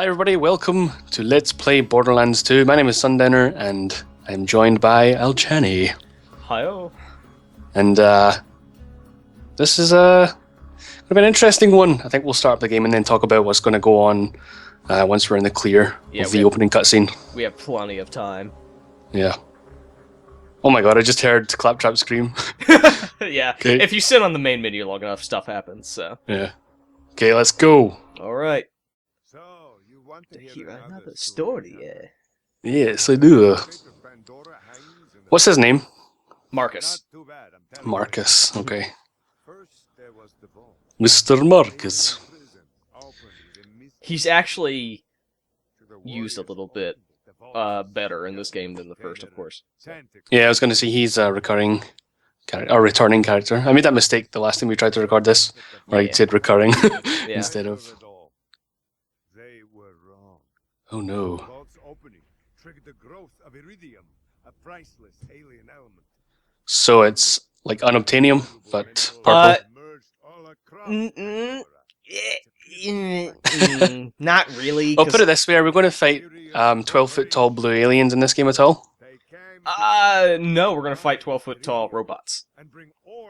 Hi everybody, welcome to Let's Play Borderlands 2. My name is Sundowner and I'm joined by Alchanii. Hi-oh. And this is gonna be an interesting one. I think we'll start the game and then talk about what's going to go on once we're in the clear of the opening cutscene. We have plenty of time. Yeah. Oh my god, I just heard Claptrap scream. Yeah, Okay. if you sit on the main menu long enough, stuff happens, so. Yeah. Okay, let's go. Alright. So, you want to Hear another story, yeah. Yes, I do. What's his name? Marcus. Marcus, okay. Mr. Marcus. He's actually used a little bit better in this game than the first, of course. Yeah, I was going to say he's a returning character. I made that mistake the last time we tried to record this, where I said recurring instead of. Oh no. So it's like unobtainium, but purple. Not really. I'll put it this way: are we going to fight 12-foot tall blue aliens in this game at all? No, we're gonna fight 12-foot tall robots.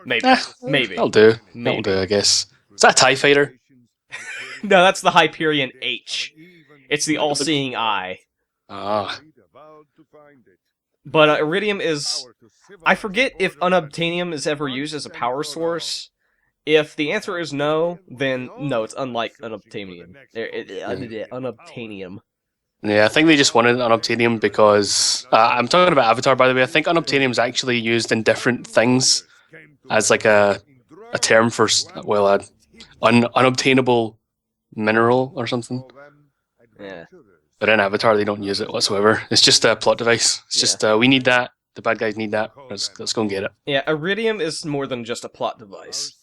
Maybe. Maybe. That'll do. Maybe. That'll do, I guess. Is that a TIE fighter? No, that's the Hyperion H. It's the all-seeing eye. Ah. But Iridium is... I forget if unobtainium is ever used as a power source. If the answer is no, then no, it's unlike unobtainium. Unobtainium. Yeah, I think they just wanted unobtainium because... I'm talking about Avatar, by the way. I think unobtainium is actually used in different things as like a term for, well, unobtainable mineral or something. Yeah. But in Avatar, they don't use it whatsoever. It's just a plot device. It's just, we need that. The bad guys need that. Let's go and get it. Yeah, Iridium is more than just a plot device.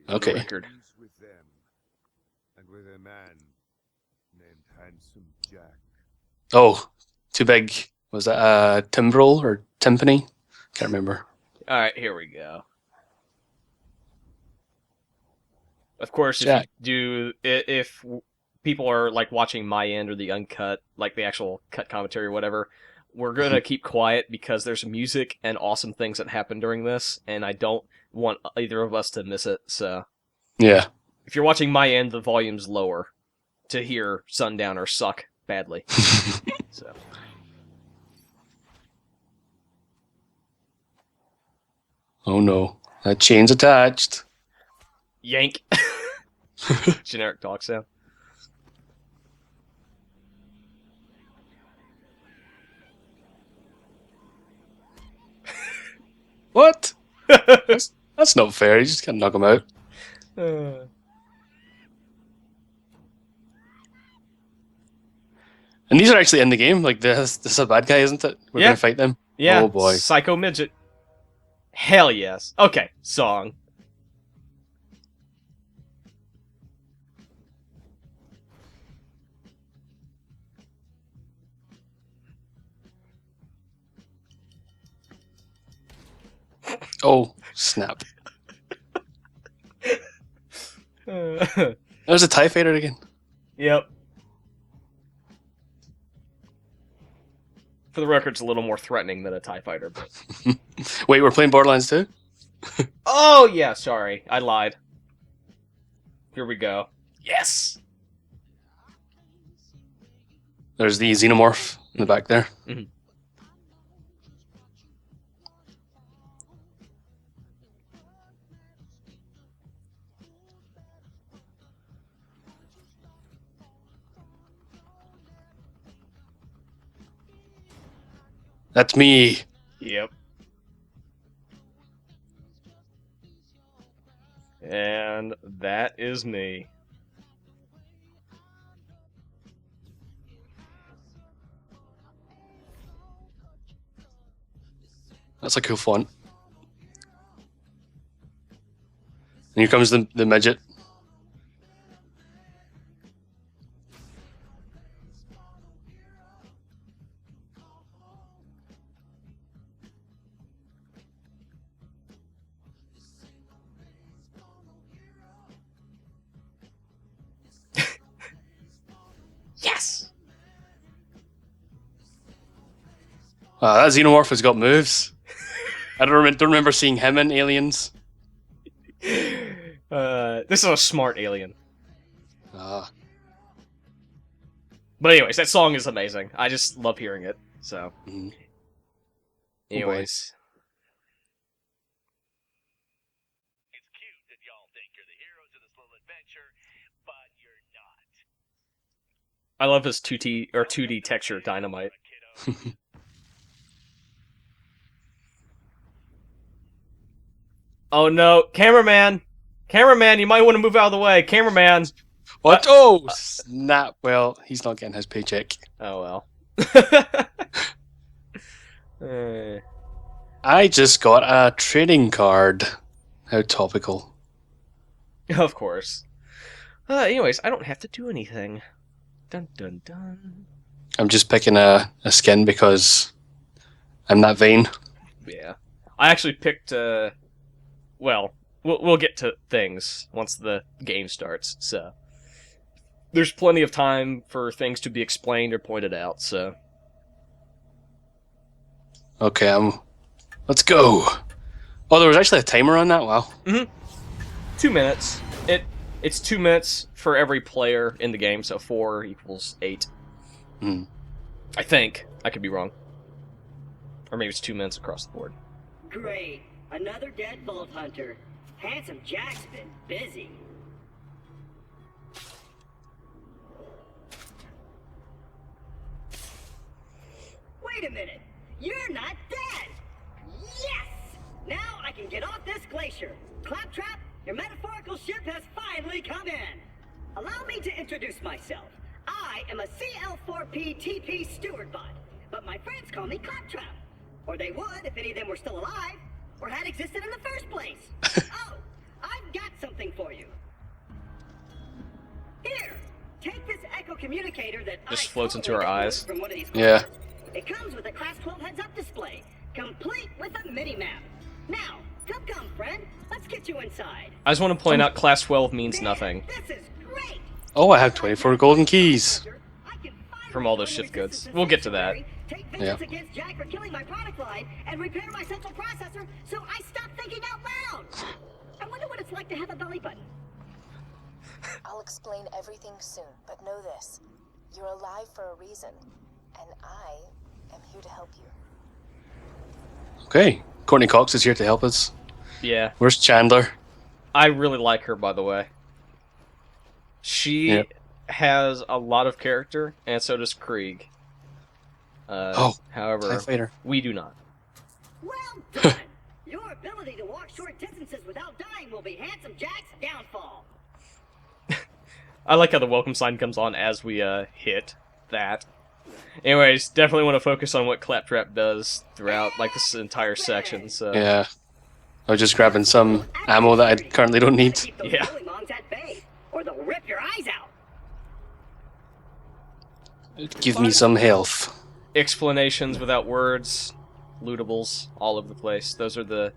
Okay. Record. Oh, too big. Was that timbrel or timpani? Can't remember. Alright, here we go. Of course, if people are like watching my end or the uncut, like the actual cut commentary or whatever, we're gonna keep quiet because there's music and awesome things that happen during this, and I don't want either of us to miss it, so... Yeah. If you're watching my end, the volume's lower to hear Sundowner suck badly. So. Oh no. That chain's attached. Yank. Generic dog sound. What? That's not fair. You just can't knock him out. And these are actually in the game. Like, this is a bad guy, isn't it? We're going to fight them? Yeah. Oh, boy. Psycho Midget. Hell yes. Okay, song. Oh, snap. There's a TIE fighter again. Yep. For the record, it's a little more threatening than a TIE fighter, but... Wait, we're playing Borderlands 2? Oh, yeah, sorry. I lied. Here we go. Yes! There's the xenomorph in the back there. Mm-hmm. That's me. Yep. And that is me. That's a cool font. And here comes the midget. Yes! That Xenomorph has got moves. I don't remember seeing him in Aliens. This is a smart alien. Ah. But anyways, that song is amazing. I just love hearing it. So, Mhm. anyways. It's cute that y'all think you're the heroes of this little adventure, but you're not. I love his 2D texture dynamite. Oh no, cameraman! Cameraman, you might want to move out of the way. Cameraman! What? Oh, snap. Well, he's not getting his paycheck. Oh well. I just got a trading card. How topical. Of course. Anyways, I don't have to do anything. Dun dun dun. I'm just picking a skin because I'm that vain. Yeah. I actually picked, well, we'll get to things once the game starts, so. There's plenty of time for things to be explained or pointed out, so. Okay, let's go. Oh, there was actually a timer on that? Wow. 2 minutes. It's 2 minutes for every player in the game, so 4 equals 8. Hmm. I think. I could be wrong. Or maybe it's 2 minutes across the board. Great. Another dead Vault Hunter. Handsome Jack's been busy. Wait a minute. You're not dead. Yes! Now I can get off this glacier. Claptrap, your metaphorical ship has finally come in. Allow me to introduce myself. I am a CL4P TP steward bot, but my friends call me Claptrap. Or they would if any of them were still alive, or had existed in the first place. Oh, I've got something for you. Here, take this echo communicator that Just I floats into totally our downloaded eyes. from one of these Yeah. courses. It comes with a Class 12 heads-up display, complete with a mini-map. Now, come, friend. Let's get you inside. I just want to point out Class 12 means nothing. This is great. Oh, I have 24 golden keys. From all those shift goods. We'll get to that. Take Yeah. vengeance against Jack for killing my product line and repair my central processor so I stop thinking out loud. I wonder what it's like to have a belly button. I'll explain everything soon, but know this. You're alive for a reason, and I am here to help you. Okay. Courtney Cox is here to help us. Yeah. Where's Chandler? I really like her, by the way. She Yeah. has a lot of character, and so does Krieg. TIE However, Fighter. we do not. Well done. Your ability to walk short distances without dying will be Handsome Jack's downfall. I like how the welcome sign comes on as we hit that. Anyways, definitely want to focus on what Claptrap does throughout like this entire section. So Yeah. I was just grabbing some ammo that I currently don't need. Keep those Yeah. bully mongs at bay, or they'll rip your eyes out. Give me some health. explanations without words, lootables all over the place. Those are the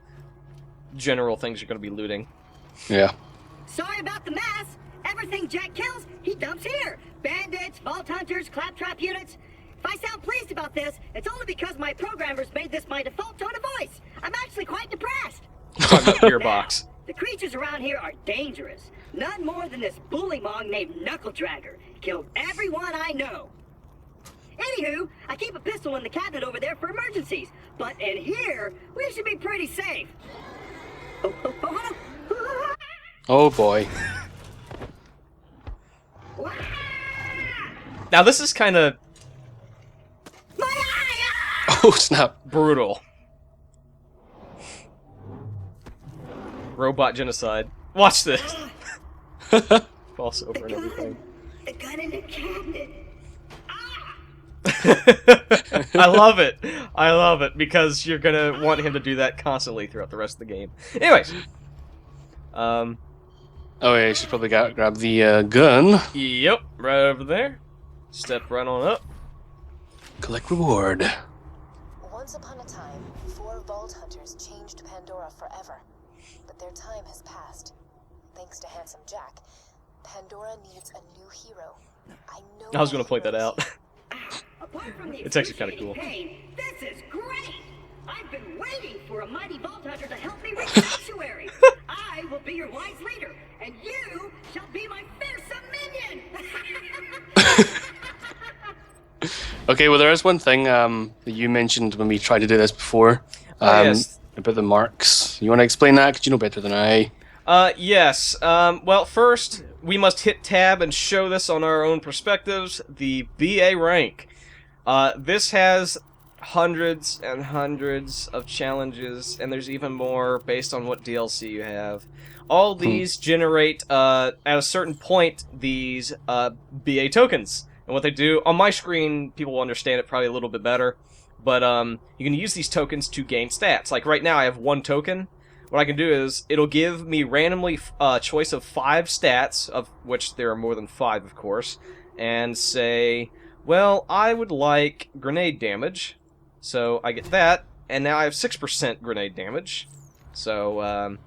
general things you're going to be looting. Yeah. Sorry about the mess. Everything Jack kills, he dumps here. Bandits, Vault Hunters, Claptrap units. If I sound pleased about this, it's only because my programmers made this my default tone of voice. I'm actually quite depressed. Talking about Gearbox. Now, the creatures around here are dangerous. None more than this bullymong named Knuckle Dragger. Killed everyone I know. Anywho, I keep a pistol in the cabinet over there for emergencies. But in here, we should be pretty safe. Oh. Oh boy. Now this is kind of My eye! Oh snap. brutal. Robot genocide. Watch this. False over and everything. The gun in the cabinet. I love it. I love it because you're gonna want him to do that constantly throughout the rest of the game. Anyways, Oh yeah, you should probably grab the gun. yep, right over there. Step right on up. Collect reward. Once upon a time, 4 Vault Hunters changed Pandora forever. But their time has passed. Thanks to Handsome Jack, Pandora needs a new hero, I I was gonna point that out. Apart from the It's actually kinda excruciating cool. pain, this is great! I've been waiting for a mighty Vault Hunter to help me reach Sanctuary! I will be your wise leader, and you shall be my fearsome minion! Okay, well, there is one thing that you mentioned when we tried to do this before. Yes. About the marks. You want to explain that? Because you know better than I. Yes. Well, first, we must hit tab and show this on our own perspectives. The BA rank. This has hundreds and hundreds of challenges, and there's even more based on what DLC you have. All these generate, at a certain point, these BA tokens. And what they do, on my screen, people will understand it probably a little bit better, but you can use these tokens to gain stats. Like right now I have 1 token. What I can do is, it'll give me randomly a choice of 5 stats, of which there are more than 5, of course, and say, well, I would like grenade damage, so I get that, and now I have 6% grenade damage. So,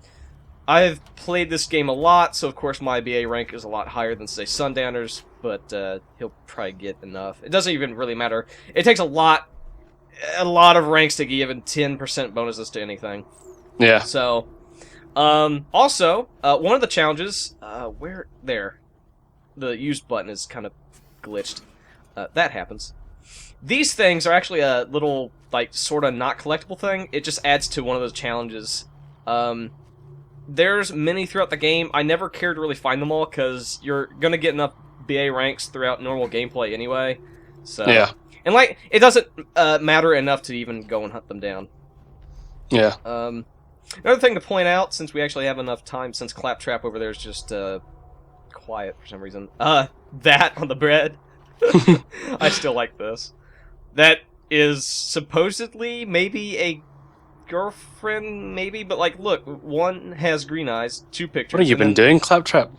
I've played this game a lot, so of course my BA rank is a lot higher than, say, Sundowner's, but he'll probably get enough. It doesn't even really matter. It takes a lot of ranks to give even 10% bonuses to anything. Yeah. So, also, one of the challenges, the use button is kind of glitched. That happens. These things are actually a little, like, sort of not collectible thing. It just adds to one of those challenges. There's many throughout the game. I never cared to really find them all, because you're gonna get enough BA ranks throughout normal gameplay anyway. So, Yeah. and, like, it doesn't matter enough to even go and hunt them down. Yeah. Another thing to point out, since we actually have enough time, since Claptrap over there is just quiet for some reason. That on the bread. I still like this. That is supposedly maybe a girlfriend, maybe, but like, look, one has green eyes, 2 pictures. What have you been doing, Claptrap?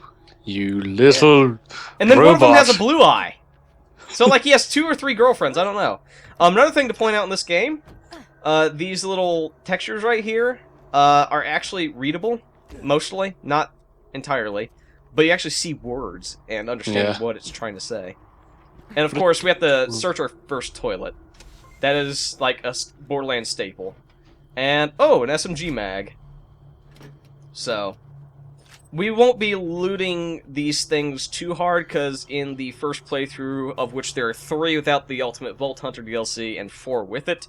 You little And then robot. one of them has a blue eye. So, like, he has 2 or 3 girlfriends, I don't know. Another thing to point out in this game, these little textures right here are actually readable, mostly, not entirely, but you actually see words and understand what it's trying to say. And of course, we have to search our first toilet. That is, like, a Borderlands staple. And, oh, an SMG mag. So, we won't be looting these things too hard, because in the first playthrough, of which there are 3 without the Ultimate Vault Hunter DLC and 4 with it,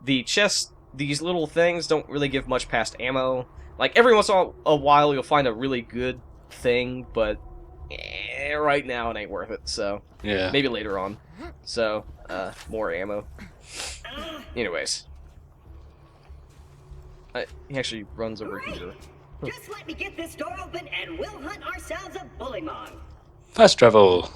the chests, these little things, don't really give much past ammo. Like, every once in a while you'll find a really good thing, but right now it ain't worth it, so Yeah. maybe later on. So, more ammo. Anyways. He actually runs over here. Just let me get this door open and we'll hunt ourselves a bullymong. Fast travel.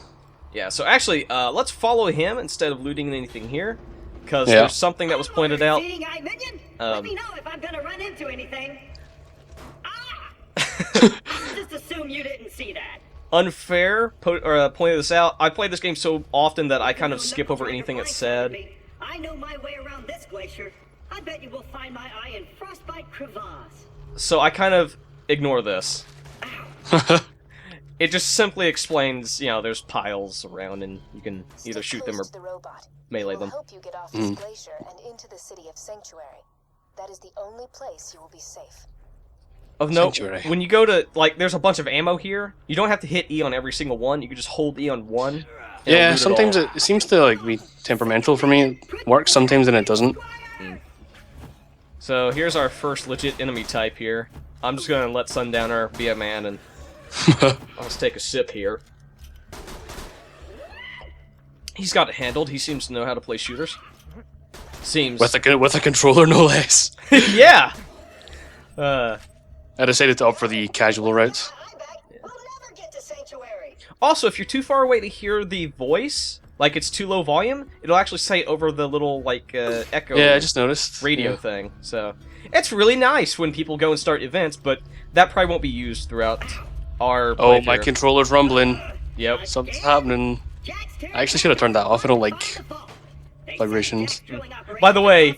Yeah, so actually, let's follow him instead of looting anything here, because there's something that was pointed out. Let me know if I'm gonna run into anything. I'll just assume you didn't see that. Unfair pointed this out. I played this game so often that I kind of skip over anything it said. I know my way around this glacier. I bet you will find my eye in Frostbite Crevasse. So I kind of ignore this. It just simply explains, you know, there's piles around and you can either shoot them or melee them. Help you get off this glacier and into the city of Sanctuary. That is the only place you will be safe. Of note, Sanctuary. when you go to, like, there's a bunch of ammo here. You don't have to hit E on every single one. You can just hold E on one. and Yeah, loot it sometimes all. it seems to like be temperamental for me. It works sometimes and it doesn't. So here's our first legit enemy type here. I'm just gonna let Sundowner be a man and let's take a sip here. He's got it handled. He seems to know how to play shooters. Seems. with a controller, no less. Yeah. I decided to opt for the casual route. We'll never get to Sanctuary. Also, if you're too far away to hear the voice, like it's too low volume, it'll actually say over the little like echo. Yeah, I just noticed. radio Yeah. thing. So it's really nice when people go and start events, but that probably won't be used throughout our. Oh, my playthrough. controller's rumbling. Yep. Something's happening. I actually should have turned that off. I don't like vibrations. By the way,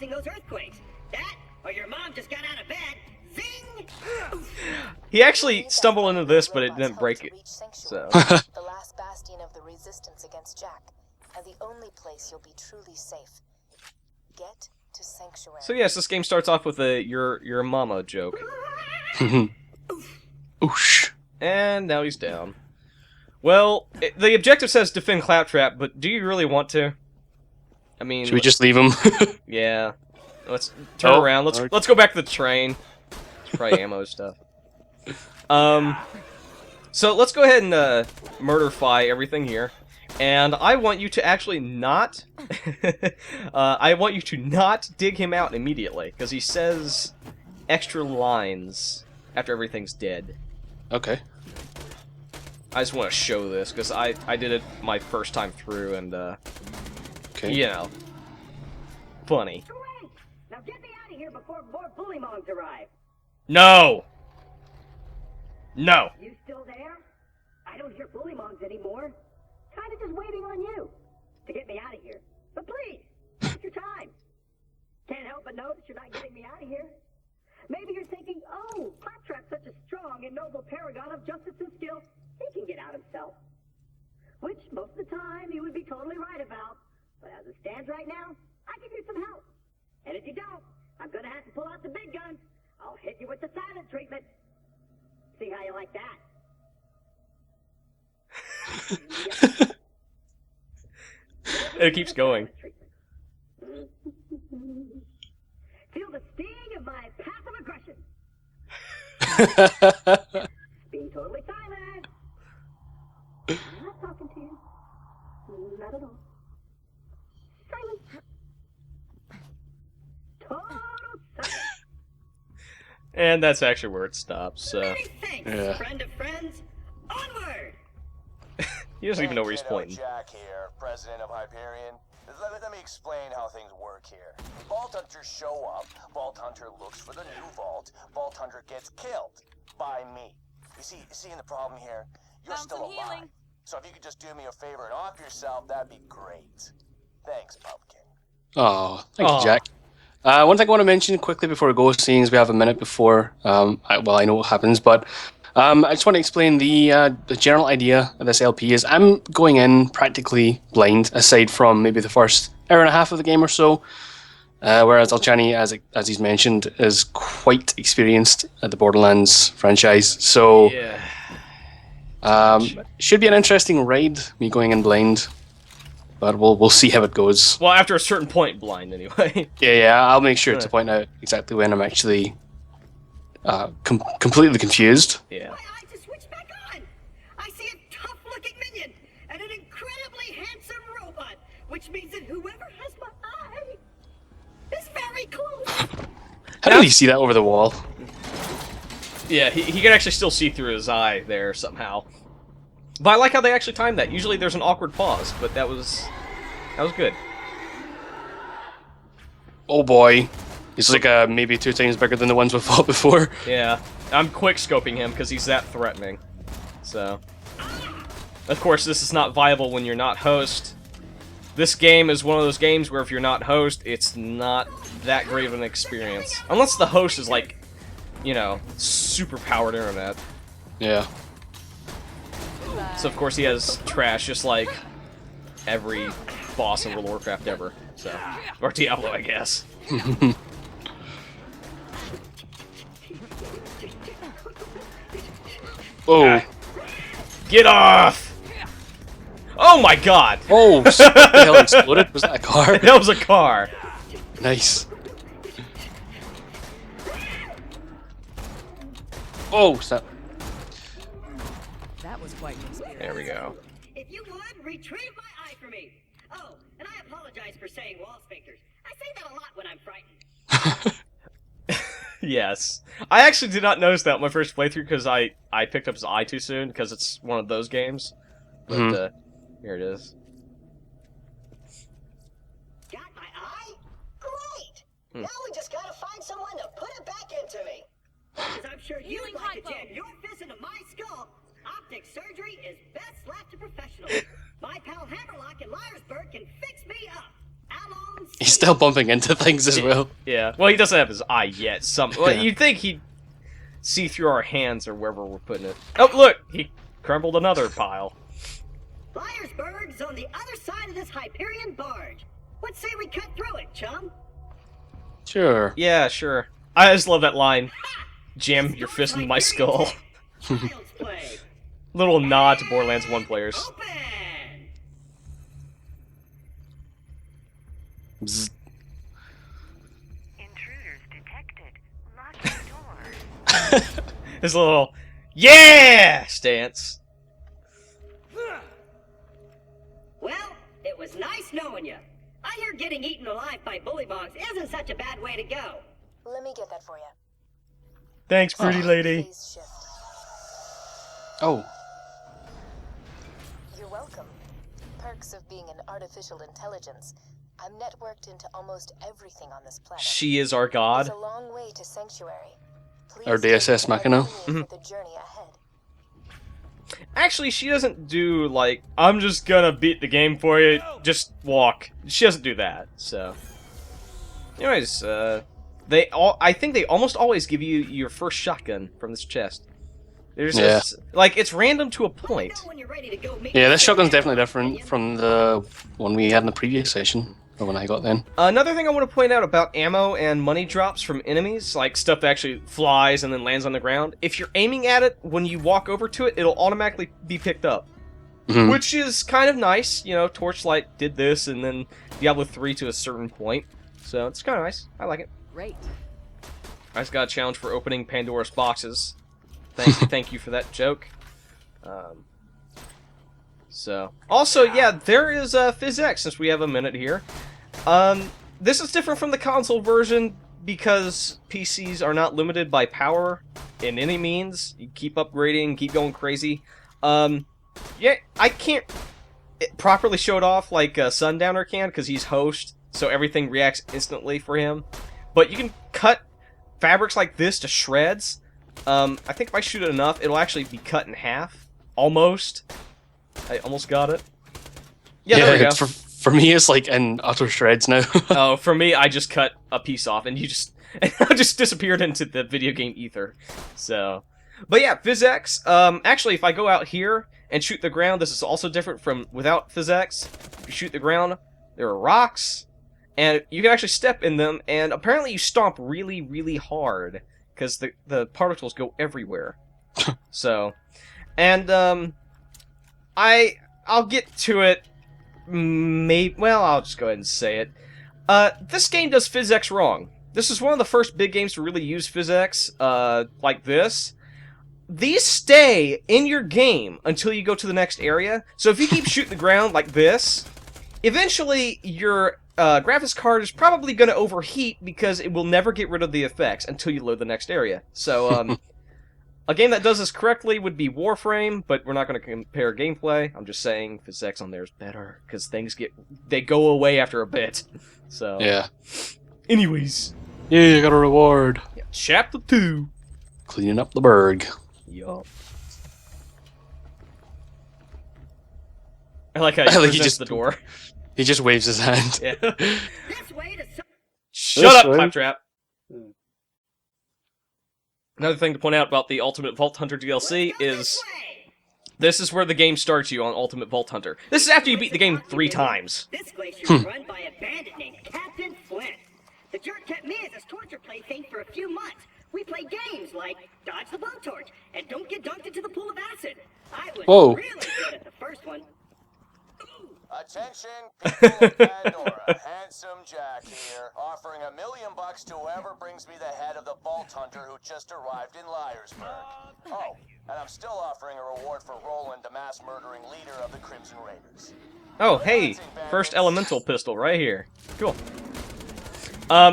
he actually stumbled into this, but it didn't break it. So. The last bastion of the resistance and the only place you'll be truly safe. Get to Sanctuary. So yes, this game starts off with a your mama joke. Oosh. And now he's down. Well, the objective says defend Claptrap, but do you really want to? I mean, Should we just leave him? yeah. Let's turn around. Let's go back to the train. Let's try ammo stuff. So let's go ahead and murderfy everything here, and I want you to actually not. I want you to not dig him out immediately because he says extra lines after everything's dead. Okay. I just want to show this because I did it my first time through, and Okay. you know, funny. Great! Now get me out of here before more bullymongs arrive. No. No. You still there? I don't hear bullymongs anymore. Kinda just waiting on you to get me out of here. But please, take your time. Can't help but notice you're not getting me out of here. Maybe you're thinking, oh, Claptrap's such a strong and noble paragon of justice and skill, he can get out himself. Which, most of the time, you would be totally right about. But as it stands right now, I could use some help. And if you don't, I'm gonna have to pull out the big guns. I'll hit you with the silent treatment. See how you like that? It keeps going. Feel the sting of my passive aggression. Being totally silent. I'm not talking to you. Not at all. Silence. Total silence. And that's actually where it stops. Many thanks, Yeah. friend of friends. Onward. He doesn't even know where he's Kiddo, pointing. Jack here, president of Hyperion. Let me explain how things work here. Vault Hunters show up, Vault Hunter looks for the new vault, Vault Hunter gets killed. By me. You see the problem here? You're Found still some alive. healing. So if you could just do me a favor and off yourself, that'd be great. Thanks, Pumpkin. Oh, thank you, Aw. Jack. One thing I want to mention quickly before we go, seeing as we have a minute before, I know what happens, but I just want to explain the general idea of this LP is I'm going in practically blind, aside from maybe the first hour and a half of the game or so, whereas Alchanii, as he's mentioned, is quite experienced at the Borderlands franchise. So Yeah. should be an interesting ride, me going in blind, but we'll see how it goes. Well, after a certain point, blind anyway. Yeah, I'll make sure to point out exactly when I'm actually completely confused. Yeah. My eyes just switched back on. I see a tough-looking minion and an incredibly handsome robot, which means that whoever has my eye is very close. How did he see that over the wall? Yeah, he can actually still see through his eye there somehow. But I like how they actually timed that. Usually there's an awkward pause, but that was good. Oh boy. He's like maybe 2 times bigger than the ones we've fought before. Yeah, I'm quick scoping him because he's that threatening. So, of course, this is not viable when you're not host. This game is one of those games where if you're not host, it's not that great of an experience. Unless the host is like, you know, super powered internet. Yeah. So of course he has trash just like every boss in World of Warcraft ever. So, or Diablo, I guess. Oh. Get off! Oh my god! Oh, what the hell exploded? Was that a car? That was a car. Nice. Oh, snap. That was quite an experience. There we go. If you would, retrieve my eye for me. Oh, and I apologize for saying wall sphincters. I say that a lot when I'm frightened. Yes. I actually did not notice that my first playthrough because I picked up his eye too soon because it's one of those games. But here it is. Got my eye? Great! Now we just gotta find someone to put it back into me. Because I'm sure you'd Healing like to hypo. jam your fist into my skull. Optic surgery is best left to professionals. My pal Hammerlock in Myersburg can fix me up. Alon He's still bumping into things as well. Yeah. Well, he doesn't have his eye yet. Well, you'd think he'd see through our hands or wherever we're putting it. Oh, look! He crumbled another pile. Flyersburg's on the other side of this Hyperion barge. What say we cut through it, chum? Sure. Yeah, sure. I just love that line. Jam your fist in my skull. Child's play. Little nod to Borderlands 1 players. Open! Bzz. Intruders detected. Lock the door. His little, yeah, stance. Well, it was nice knowing you. I hear getting eaten alive by bullymongs isn't such a bad way to go. Let me get that for you. Thanks, pretty lady. Please shift. Oh. You're welcome. Perks of being an artificial intelligence. I'm networked into almost everything on this planet. She is our god. It's a long way to Sanctuary. Please Or DSS take Machina. whatever you need for the journey ahead. Actually, she doesn't do, like, I'm just gonna beat the game for you, just walk. She doesn't do that, so. Anyways, I think they almost always give you your first shotgun from this chest. There's just, like, it's random to a point. Yeah, this shotgun's definitely different from the one we had in the previous session, or when I got then. Another thing I want to point out about ammo and money drops from enemies, like stuff that actually flies and then lands on the ground, if you're aiming at it, when you walk over to it, it'll automatically be picked up. Mhm. Which is kind of nice, you know, Torchlight did this, and then Diablo 3 to a certain point. So it's kind of nice. I like it. Great. I just got a challenge for opening Pandora's boxes. Thank you for that joke. Also, yeah, there is PhysX, since we have a minute here. This is different from the console version because PCs are not limited by power in any means. You keep upgrading, keep going crazy. Yeah, I can't properly show it off like Sundowner can because he's host, so everything reacts instantly for him. But you can cut fabrics like this to shreds. I think if I shoot it enough, it'll actually be cut in half. Almost. I almost got it. Yeah, there we go. For me, it's like in utter shreds now. Oh, for me, I just cut a piece off, and I just disappeared into the video game ether. So, but yeah, PhysX. Actually, if I go out here and shoot the ground, this is also different from without PhysX. If you shoot the ground, there are rocks, and you can actually step in them, and apparently you stomp really, really hard, because the particles go everywhere. So, and, I'll get to it, well, I'll just go ahead and say it. This game does PhysX wrong. This is one of the first big games to really use PhysX, like this. These stay in your game until you go to the next area, so if you keep shooting the ground like this, eventually your graphics card is probably going to overheat because it will never get rid of the effects until you load the next area. So, a game that does this correctly would be Warframe, but we're not going to compare gameplay. I'm just saying PhysX on there is better because they go away after a bit. So Yeah. Anyways, Yeah, you got a reward. yeah, Chapter 2. Cleaning up the berg. Yup. I like how I he like he presents just- the door. He just waves his hand. Yeah. This way to Shut up, way? Claptrap. Another thing to point out about the Ultimate Vault Hunter DLC is this is where the game starts you on Ultimate Vault Hunter. This is after you beat the game 3 times. This glacier is run by a bandit named Captain Flint. The jerk kept me as his torture plaything for a few months. We played games like Dodge the Blowtorch and Don't Get Dunked into the Pool of Acid. I was Whoa. really good at the first one. Attention, people of Pandora. Handsome Jack here, offering $1 million to whoever brings me the head of the Vault Hunter who just arrived in Liarsburg. Oh, and I'm still offering a reward for Roland, the mass murdering leader of the Crimson Raiders. Oh, hey, first elemental pistol right here. Cool.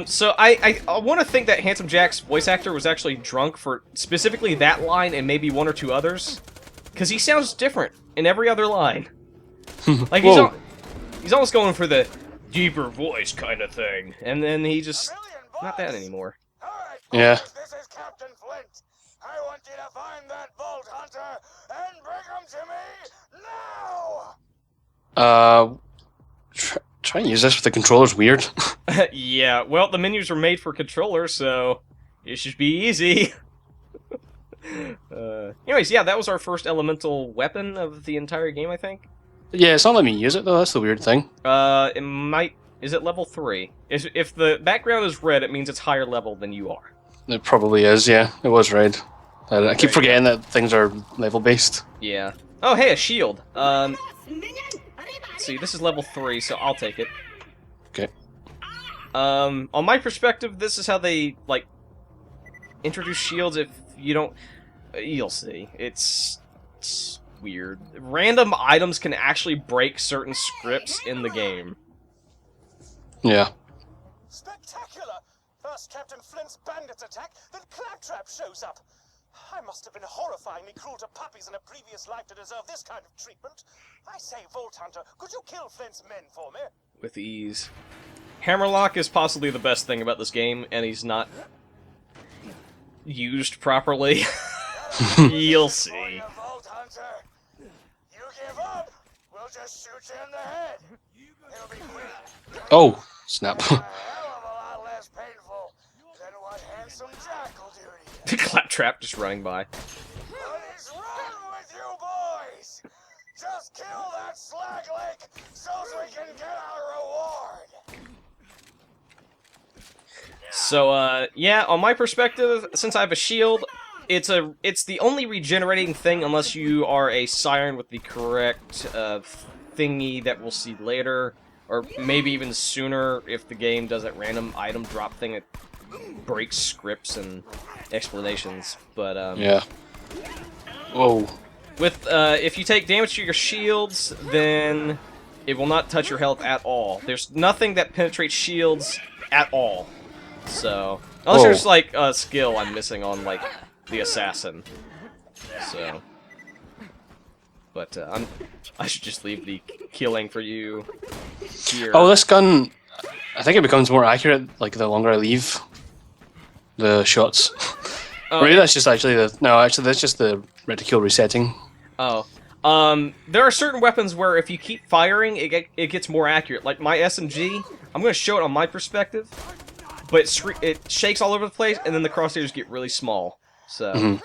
So I want to think that Handsome Jack's voice actor was actually drunk for specifically that line and maybe 1 or 2 others, because he sounds different in every other line. Like he's almost going for the deeper voice kind of thing, and then he just not that anymore. All right, Yeah. this is Captain Flint. I want you to find that Vault Hunter and bring him to me now. Try and use this with the controller's weird. Yeah, well, the menus are made for controllers, so it should be easy. Anyways, yeah, that was our first elemental weapon of the entire game, I think. Yeah, it's not letting me use it though. That's the weird thing. It might. Is it level 3? If the background is red, it means it's higher level than you are. It probably is. Yeah, it was red. I keep forgetting that things are level based. Yeah. Oh, hey, a shield. See, this is level 3, so I'll take it. Okay. On my perspective, this is how they like introduce shields. If you don't, you'll see. It's weird. Random items can actually break certain scripts in the game. Yeah. Spectacular! First Captain Flint's bandits attack, then Claptrap shows up. I must have been horrifyingly cruel to puppies in a previous life to deserve this kind of treatment. I say, Vault Hunter, could you kill Flint's men for me? With ease. Hammerlock is possibly the best thing about this game, and he's not used properly. You'll see. Vault Hunter, you give up, we'll just shoot you in the head. It'll be quick. Oh, snap. A hell of a lot less painful than what Handsome Jack will do to you. Claptrap just running by. What is wrong with you boys? Just kill that slag lake so we can get our reward. So, yeah, on my perspective, since I have a shield, it's the only regenerating thing unless you are a siren with the correct thingy that we'll see later, or maybe even sooner if the game does that random item drop thing that breaks scripts and explanations. But yeah. Whoa. With if you take damage to your shields, then it will not touch your health at all. There's nothing that penetrates shields at all. So unless there's like a skill I'm missing on like the assassin. So, but I should just leave the killing for you here. Oh, this gun, I think it becomes more accurate like the longer I leave the shots. Oh, Maybe that's just actually that's just the reticule resetting. Oh. There are certain weapons where if you keep firing, it gets more accurate. Like my SMG, I'm going to show it on my perspective, but it shakes all over the place, and then the crosshairs get really small. So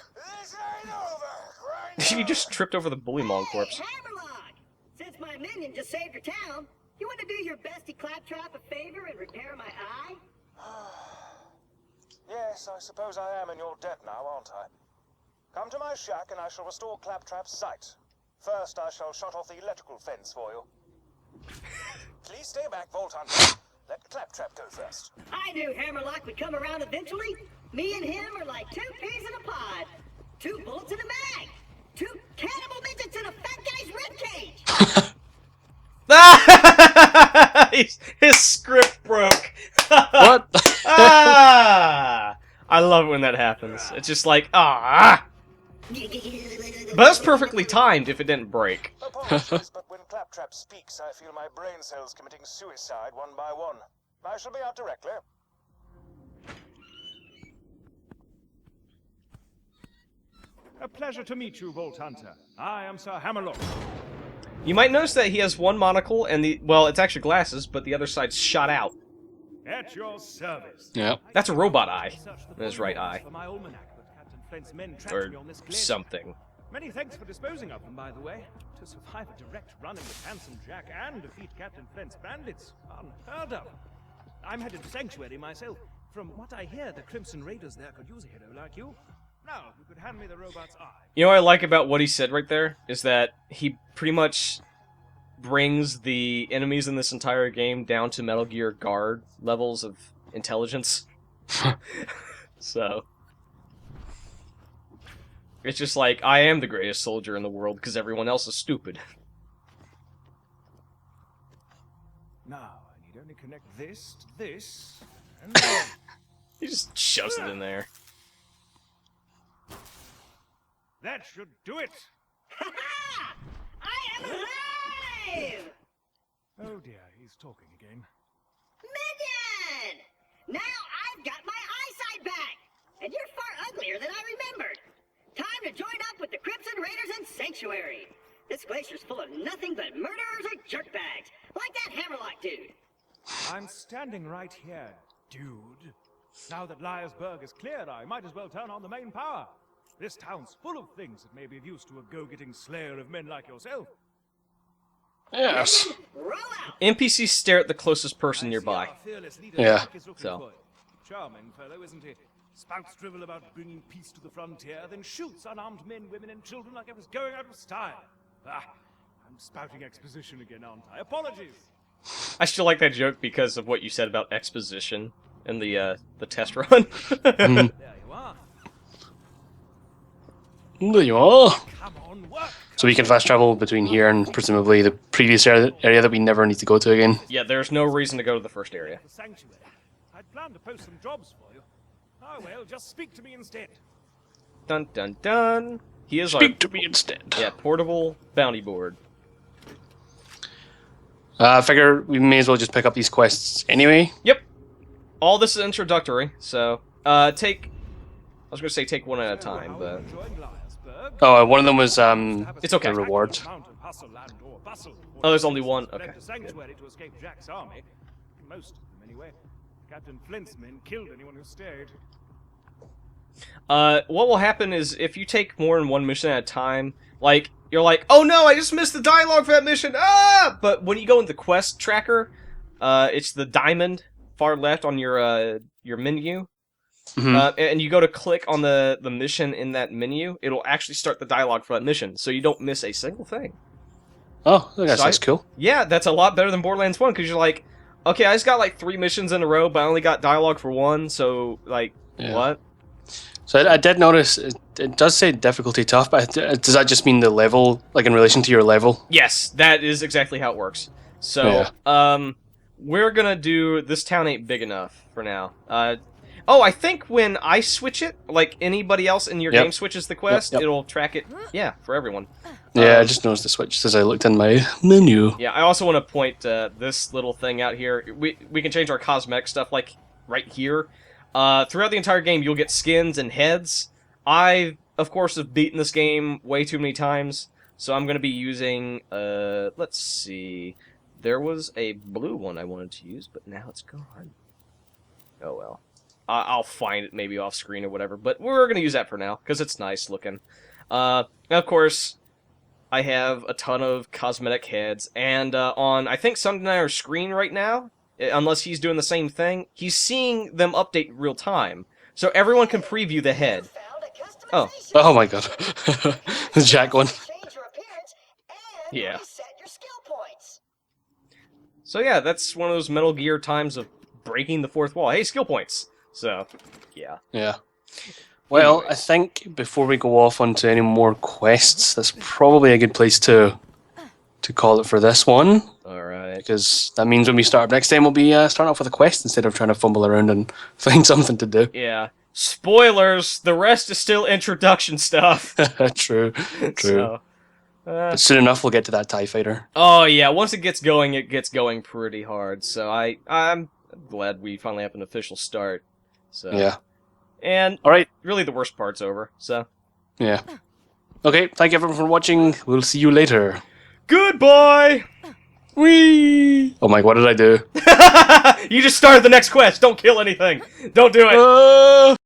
you just tripped over the Bullymong corpse. Hey, Hammerlock! Since my minion just saved your town, you want to do your bestie Claptrap a favor and repair my eye? Yes, I suppose I am in your debt now, aren't I? Come to my shack and I shall restore Claptrap's sight. First, I shall shut off the electrical fence for you. Please stay back, Vault Hunter. Let Claptrap go first. I knew Hammerlock would come around eventually. Me and him are like two peas in a pod. 2 bullets in a bag. 2 cannibal midgets in a fat guy's ribcage. His script broke. What? I love it when that happens. It's just like, But that's perfectly timed if it didn't break. Apologies, but when Claptrap speaks, I feel my brain cells committing suicide one by one. I shall be out directly. A pleasure to meet you, Vault Hunter. I am Sir Hammerlock. You might notice that he has one monocle and it's actually glasses, but the other side's shot out. At your service. Yeah. That's a robot eye. In his right eye. For my almanac, but Captain Flint's men trapped Or me on this cliff. something. Many thanks for disposing of them, by the way. To survive a direct run-in with Handsome Jack and defeat Captain Flint's bandits, unheard of. I'm headed to Sanctuary myself. From what I hear, the Crimson Raiders there could use a hero like you. Now, you could hand me the robot's eye. You know what I like about what he said right there? Is that he pretty much brings the enemies in this entire game down to Metal Gear Guard levels of intelligence. So it's just like, I am the greatest soldier in the world because everyone else is stupid. Now, I need only connect this to this, and then... He just shoves it in there. That should do it! Ha ha! I am alive! Oh dear, he's talking again. Minion! Now I've got my eyesight back! And you're far uglier than I remembered! Time to join up with the Crimson Raiders in Sanctuary! This glacier's full of nothing but murderers or jerkbags, like that Hammerlock dude! I'm standing right here, dude. Now that Liarsburg is cleared, I might as well turn on the main power. This town's full of things that may be of use to a go-getting slayer of men like yourself. Yes. Roll out. NPCs stare at the closest person nearby. Yeah. So. Charming fellow, isn't he? Spouts drivel about bringing peace to the frontier, then shoots unarmed men, women, and children like I was going out of style. Ah, I'm spouting exposition again, aren't I? Apologies. I still like that joke because of what you said about exposition in the test run. Mhm. There you are. There you are. Come on, work. So we can fast travel between here and presumably the previous area that we never need to go to again. Yeah, there's no reason to go to the first area. The sanctuary. I'd planned to post some jobs for you. Oh well, just speak to me instead. Dun dun dun. He is Speak to me instead. yeah, portable bounty board. I figure we may as well just pick up these quests anyway. Yep. All this is introductory, so take. I was gonna say take one at a time, but Oh, one of them was it's okay. the reward. Oh, there's only one. Okay. The sanctuary to escape Jack's army. Most of them, anyway. Captain Flint's men killed anyone who stayed. What will happen is if you take more than one mission at a time, like you're like, oh no, I just missed the dialogue for that mission. Ah! But when you go into the quest tracker, it's the diamond far left on your menu. Mm-hmm. And you go to click on the mission in that menu, it'll actually start the dialogue for that mission, so you don't miss a single thing. Oh, that's cool. Yeah, that's a lot better than Borderlands 1, because you're like, okay, I just got like 3 missions in a row, but I only got dialogue for 1, so, like, what? So I did notice, it does say difficulty tough, but does that just mean the level, like in relation to your level? Yes, that is exactly how it works. So, we're gonna do, this town ain't big enough for now. Oh, I think when I switch it, like anybody else in your game switches the quest, it'll track it, for everyone. Yeah, I just noticed the switch as I looked in my menu. Yeah, I also want to point this little thing out here. We can change our cosmetic stuff, like, right here. Throughout the entire game, you'll get skins and heads. I, of course, have beaten this game way too many times, so I'm going to be using, let's see. There was a blue one I wanted to use, but now it's gone. Oh, well. I'll find it maybe off screen or whatever, but we're going to use that for now, because it's nice looking. Of course, I have a ton of cosmetic heads, and on, I think, Sundenire's screen right now, unless he's doing the same thing, he's seeing them update in real time. So everyone can preview the head. Oh. Oh my god. The Jack one. Yeah. So yeah, that's one of those Metal Gear times of breaking the fourth wall. Hey, skill points! So, yeah. Yeah. Well, I think before we go off onto any more quests, that's probably a good place to call it for this one. Alright. Because that means when we start up next time, we'll be starting off with a quest instead of trying to fumble around and find something to do. Yeah. Spoilers! The rest is still introduction stuff. True. So, but soon enough, we'll get to that TIE fighter. Oh yeah, once it gets going pretty hard. So I'm glad we finally have an official start. So yeah. And alright. Really the worst part's over, so. Yeah. Okay, thank you everyone for watching. We'll see you later. Goodbye! Whee! Oh my, what did I do? You just started the next quest. Don't kill anything. Don't do it.